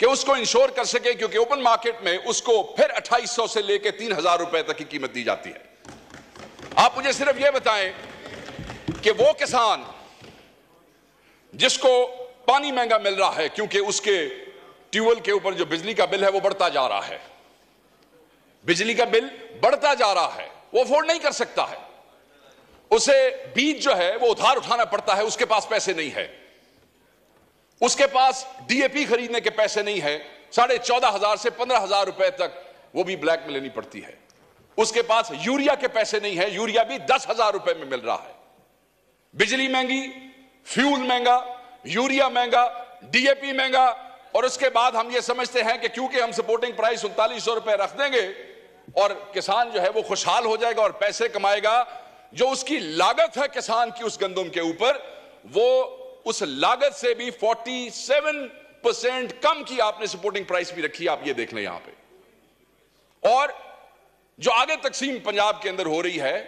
کہ اس کو انشور کر سکے, کیونکہ اوپن مارکیٹ میں اس کو پھر 2800 سے لے کے 3000 روپے تک کی قیمت دی جاتی ہے. آپ مجھے صرف یہ بتائیں کہ وہ کسان جس کو پانی مہنگا مل رہا ہے کیونکہ اس کے ٹیوب ویل کے اوپر جو بجلی کا بل ہے وہ بڑھتا جا رہا ہے, بجلی کا بل بڑھتا جا رہا ہے, وہ افورڈ نہیں کر سکتا ہے, اسے بیج جو ہے وہ ادھار اٹھانا پڑتا ہے, اس کے پاس پیسے نہیں ہے, اس کے پاس ڈی اے پی خریدنے کے پیسے نہیں ہے, 14,500 سے 15,000 روپے تک وہ بھی بلیک میں لینی پڑتی ہے, اس کے پاس یوریا کے پیسے نہیں ہے, یوریا بھی 10,000 روپے میں مل رہا ہے, بجلی مہنگی, فیول مہنگا, یوریا مہنگا, ڈی اے پی مہنگا, اور اس کے بعد ہم یہ سمجھتے ہیں کہ کیونکہ ہم سپورٹنگ پرائس 3900 روپے رکھ دیں گے اور کسان جو ہے وہ خوشحال ہو جائے گا اور پیسے کمائے گا. جو اس کی لاگت ہے کسان کی اس گندم کے اوپر, وہ اس لاگت سے بھی 47% کم کی آپ نے سپورٹنگ پرائس بھی رکھی, آپ یہ دیکھ لیں یہاں پہ. اور جو آگے تقسیم پنجاب کے اندر ہو رہی ہے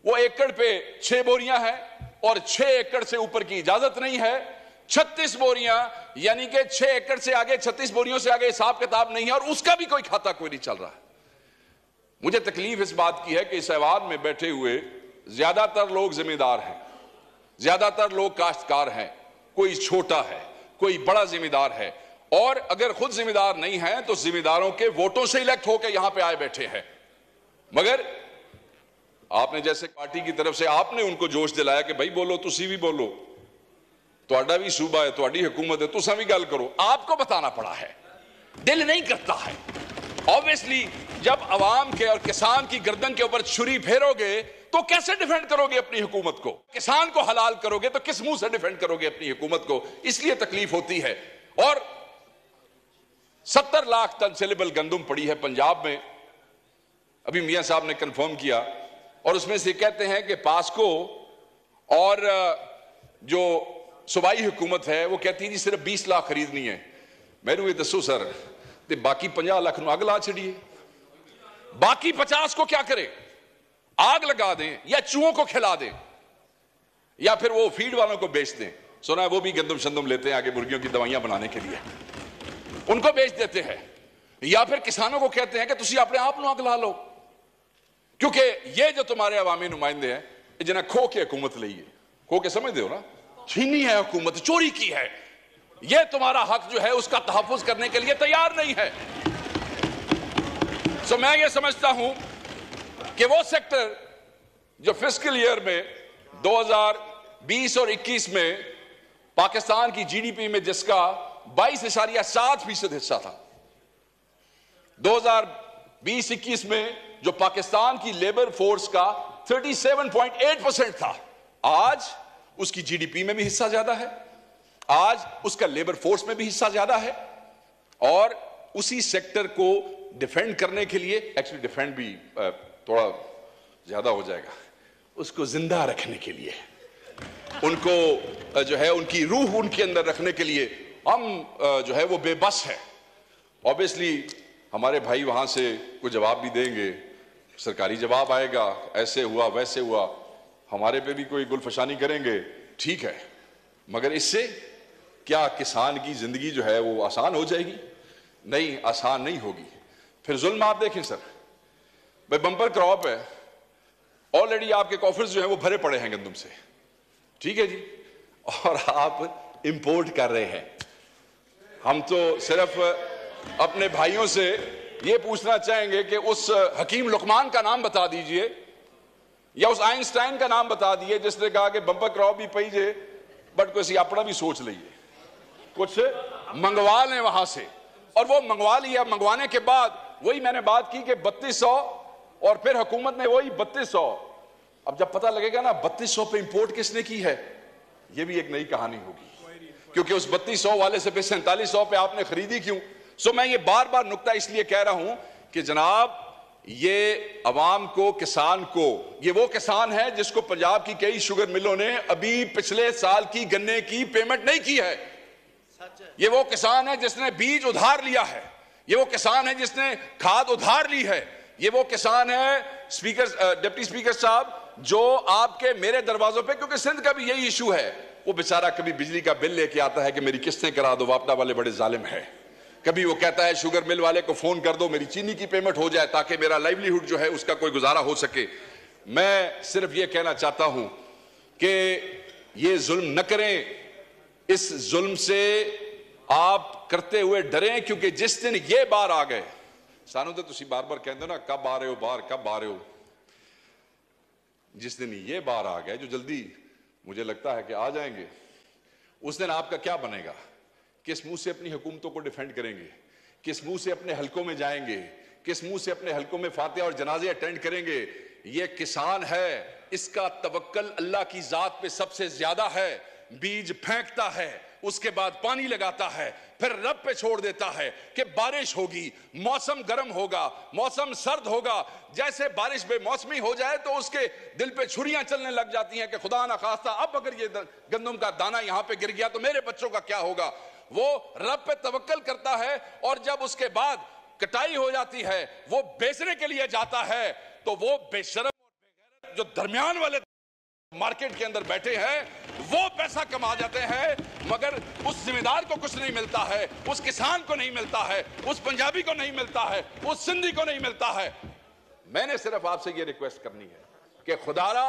وہ ایکڑ پہ 6 بوریاں ہیں اور 6 ایکڑ سے اوپر کی اجازت نہیں ہے, 36 بوریاں, یعنی کہ 6 ایکڑ سے آگے 36 بوریوں سے آگے حساب کتاب نہیں ہے, اور اس کا بھی کوئی کھاتا کوئی نہیں چل رہا ہے. مجھے تکلیف اس بات کی ہے کہ اس ایوان میں بیٹھے ہوئے زیادہ تر لوگ ذمہ دار ہیں, زیادہ تر لوگ کاشتکار ہیں, کوئی چھوٹا ہے, کوئی بڑا ذمہ دار ہے, اور اگر خود ذمہ دار نہیں ہیں تو ذمہ داروں کے ووٹوں سے الیکٹ ہو کے یہاں پہ آئے بیٹھے ہیں. مگر آپ نے جیسے پارٹی کی طرف سے آپ نے ان کو جوش دلایا کہ بھائی بولو, تسی بھی بولو, تہاڈا بھی صوبہ ہے, تہاڈی حکومت ہے, تساں بھی گل کرو, آپ کو بتانا پڑا ہے, دل نہیں کرتا ہے. obviously جب عوام کے اور کسان کی گردن کے اوپر چھری پھیرو گے تو کیسے ڈیفینڈ کرو گے اپنی حکومت کو؟ کسان کو حلال کرو گے تو کس منہ سے ڈیفینڈ کرو گے اپنی حکومت کو؟ اس لیے تکلیف ہوتی ہے. اور 70 لاکھ ٹن سیلیبل گندم پڑی ہے پنجاب میں, ابھی میاں صاحب نے کنفرم کیا, اور اس میں سے کہتے ہیں کہ پاسکو اور جو صوبائی حکومت ہے وہ کہتی ہے جی صرف 20 لاکھ خریدنی ہے. میں نے یہ دسو سر, تے باقی 50 لاکھ نو آگ لا چھڑیے, باقی 50 کو کیا کرے؟ آگ لگا دیں یا چوہوں کو کھلا دیں یا پھر وہ فیڈ والوں کو بیچ دیں. سنا ہے وہ بھی گندم شندم لیتے ہیں آگے مرغیوں کی دوائیاں بنانے کے لیے, ان کو بیچ دیتے ہیں, یا پھر کسانوں کو کہتے ہیں کہ تسی اپنے آپ نو آگ لا لو, کیونکہ یہ جو تمہارے عوامی نمائندے ہیں جنہیں کھو کے حکومت لئیے, کھو کے سمجھتے ہو نا, چھینی ہے حکومت, چوری کی ہے, یہ تمہارا حق جو ہے اس کا تحفظ کرنے کے لیے تیار نہیں ہے. سو میں یہ سمجھتا ہوں کہ وہ سیکٹر جو فسکل ایئر میں 2020 اور 21 میں پاکستان کی جی ڈی پی میں جس کا 22.7% حصہ تھا, 2020-21 میں جو پاکستان کی لیبر فورس کا 37.8% تھا, آج اس کی جی ڈی پی میں بھی حصہ زیادہ ہے, آج اس کا لیبر فورس میں بھی حصہ زیادہ ہے. اور اسی سیکٹر کو ڈیفینڈ کرنے کے لیے, ایکچولی ڈیفینڈ بھی تھوڑا زیادہ ہو جائے گا, اس کو زندہ رکھنے کے لیے, ان کو جو ہے ان کی روح ان کے اندر رکھنے کے لیے ہم جو ہے وہ بے بس ہے. obviously ہمارے بھائی وہاں سے کوئی جواب بھی دیں گے, سرکاری جواب آئے گا, ایسے ہوا ویسے ہوا, ہمارے پہ بھی کوئی گلفشانی کریں گے, ٹھیک ہے, مگر اس سے کیا کسان کی زندگی جو ہے وہ آسان ہو جائے گی؟ نہیں, آسان نہیں ہوگی. پھر ظلم آپ دیکھیں سر, بھائی بمپر کراپ ہے, آلریڈی آپ کے کافرز جو ہیں وہ بھرے پڑے ہیں گندم سے, ٹھیک ہے جی, اور آپ امپورٹ کر رہے ہیں. ہم تو صرف اپنے بھائیوں سے یہ پوچھنا چاہیں گے کہ اس حکیم لقمان کا نام بتا دیجئے یا اس آئنسٹائن کا نام بتا دیئے جس نے کہا کہ بمپر کراپ بھی پئی جے بٹ کوئی اپنا بھی سوچ لئیے, کچھ منگوا لیں وہاں سے. اور وہ منگوا لیا, منگوانے کے بعد وہی میں نے بات کی کہ 3200 اور پھر حکومت نے وہی 3200, اب جب پتہ لگے گا نا 3200 پہ امپورٹ کس نے کی ہے, یہ بھی ایک نئی کہانی ہوگی, کیونکہ اس 3200 والے سے پھر 4700 پہ آپ نے خریدی کیوں. سو میں یہ بار بار نکتہ اس لیے کہہ رہا ہوں کہ جناب یہ عوام کو, کسان کو, یہ وہ کسان ہے جس کو پنجاب کی کئی شوگر ملوں نے ابھی پچھلے سال کی گنے کی پیمنٹ نہیں کی ہے, یہ وہ کسان ہے جس نے بیج ادھار لیا ہے, یہ وہ کسان ہے جس نے کھاد ادھار لی ہے, یہ وہ کسان ہے ڈپٹی سپیکر صاحب جو آپ کے میرے دروازوں پہ, کیونکہ سندھ کا بھی یہی ایشو ہے, وہ بیچارہ کبھی بجلی کا بل لے کے آتا ہے کہ میری قسطیں کرا دو, واپڈا والے بڑے ظالم ہیں, کبھی وہ کہتا ہے شوگر مل والے کو فون کر دو میری چینی کی پیمنٹ ہو جائے تاکہ میرا لائیولی ہوڈ جو ہے اس کا کوئی گزارا ہو سکے. میں صرف یہ کہنا چاہتا ہوں کہ یہ ظلم نہ کریں, اس ظلم سے آپ کرتے ہوئے ڈریں, کیونکہ جس دن یہ بار آ گئے, سانو تو تسی بار بار کہندے نا کب آ رہے ہو باہر, کب آ رہے ہو, جس دن یہ بار آ گئے جو جلدی مجھے لگتا ہے کہ آ جائیں گے, اس دن آپ کا کیا بنے گا؟ کس منہ سے اپنی حکومتوں کو ڈیفینڈ کریں گے؟ کس منہ سے اپنے حلقوں میں جائیں گے؟ کس منہ سے اپنے حلقوں میں فاتحہ اور جنازے اٹینڈ کریں گے؟ یہ کسان ہے, اس کا توکل اللہ کی ذات پہ سب سے زیادہ ہے. بیج پھینکتا ہے, اس کے بعد پانی لگاتا ہے, پھر رب پہ چھوڑ دیتا ہے کہ بارش ہوگی, موسم گرم ہوگا, موسم سرد ہوگا. جیسے بارش بے موسمی ہو جائے تو اس کے دل پہ چھریاں چلنے لگ جاتی ہیں کہ خدا نہ خواستہ اب اگر یہ گندم کا دانہ یہاں پہ گر گیا تو میرے بچوں کا کیا ہوگا. وہ رب پہ توکل کرتا ہے, اور جب اس کے بعد کٹائی ہو جاتی ہے وہ بیچنے کے لیے جاتا ہے تو وہ بے شرم اور بے غیرت جو درمیان والے مارکیٹ کے اندر بیٹھے ہیں وہ پیسہ کما جاتے ہیں, مگر اس ذمہ دار کو کچھ نہیں ملتا ہے, اس کسان کو نہیں ملتا ہے, اس پنجابی کو نہیں ملتا ہے, اس سندھی کو نہیں ملتا ہے. میں نے صرف آپ سے یہ ریکویسٹ کرنی ہے کہ خدا را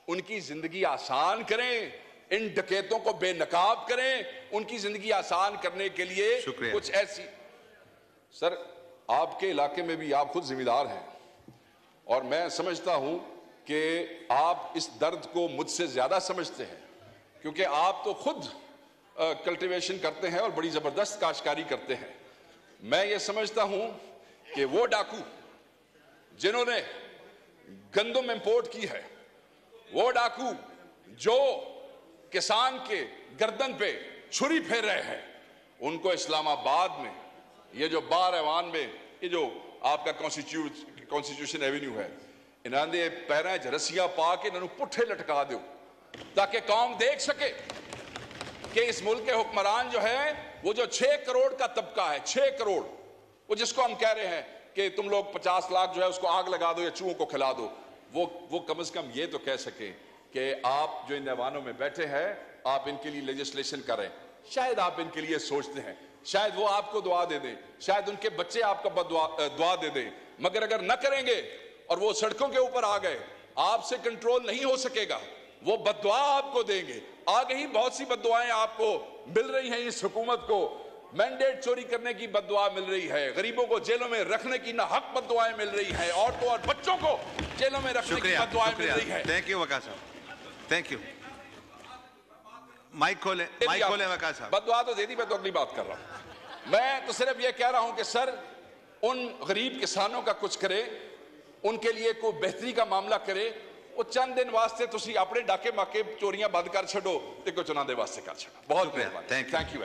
ان کی زندگی آسان کریں, ان ڈکیتوں کو بے نقاب کریں, ان کی زندگی آسان کرنے کے لیے کچھ ایسی. سر آپ کے علاقے میں بھی آپ خود ذمہ دار ہیں, اور میں سمجھتا ہوں کہ آپ اس درد کو مجھ سے زیادہ سمجھتے ہیں, کیونکہ آپ تو خود کلٹیویشن کرتے ہیں اور بڑی زبردست کاشتکاری کرتے ہیں. میں یہ سمجھتا ہوں کہ وہ ڈاکو جنہوں نے گندم امپورٹ کی ہے, وہ ڈاکو جو کسان کے گردن پہ چھری پھیر رہے ہیں, ان کو اسلام آباد میں یہ جو بار ایوان میں یہ جو آپ کا کانسٹیٹیوشن ایوینیو ہے, انہاں دے پیریں چ رسیاں پا کے انہوں پٹھے لٹکا دیو تاکہ قوم دیکھ سکے کہ اس ملک کے حکمران جو ہے وہ جو 6 کروڑ کا طبقہ ہے, 6 کروڑ, وہ جس کو ہم کہہ رہے ہیں کہ تم لوگ 50 لاکھ جو ہے اس کو آگ لگا دو یا چوہوں کو کھلا دو, وہ کم از کم یہ تو کہہ سکیں کہ آپ جو ان ایوانوں میں بیٹھے ہیں آپ ان کے لیے لیجسلیشن کریں. شاید آپ ان کے لیے سوچتے ہیں, شاید وہ آپ کو دعا دے دیں, شاید ان کے بچے آپ کو دعا دے دیں, مگر اگر نہ کریں گے اور وہ سڑکوں کے اوپر آ گئے آپ سے کنٹرول نہیں ہو سکے گا, وہ بد دعا آپ کو دیں گے. آگے ہی بہت سی بد دعائیں آپ کو مل رہی ہیں, اس حکومت کو مینڈیٹ چوری کرنے کی بد دعا مل رہی ہے, غریبوں کو جیلوں میں رکھنے کی ناحق بد دعائیں مل رہی ہیں, عورتوں اور بچوں کو جیلوں میں رکھنے کی بد دعائیں مل رہی ہیں. تھینک یو وقار صاحب, تھینک یو. مائک کھولیں وقار صاحب. بد دعا تو دے دی, میں تو اگلی بات کر رہا ہوں. میں تو صرف یہ کہہ رہا ہوں کہ سر ان غریب کسانوں کا کچھ کرے, ان کے لیے کوئی بہتری کا معاملہ کرے. وہ چند دن واسطے تسی اپنے ڈاکے ماکے چوریاں بند کر چھڑو تے کچھ انہاں دے واسطے کر چھڑو. بہت مہربانی. Thank you.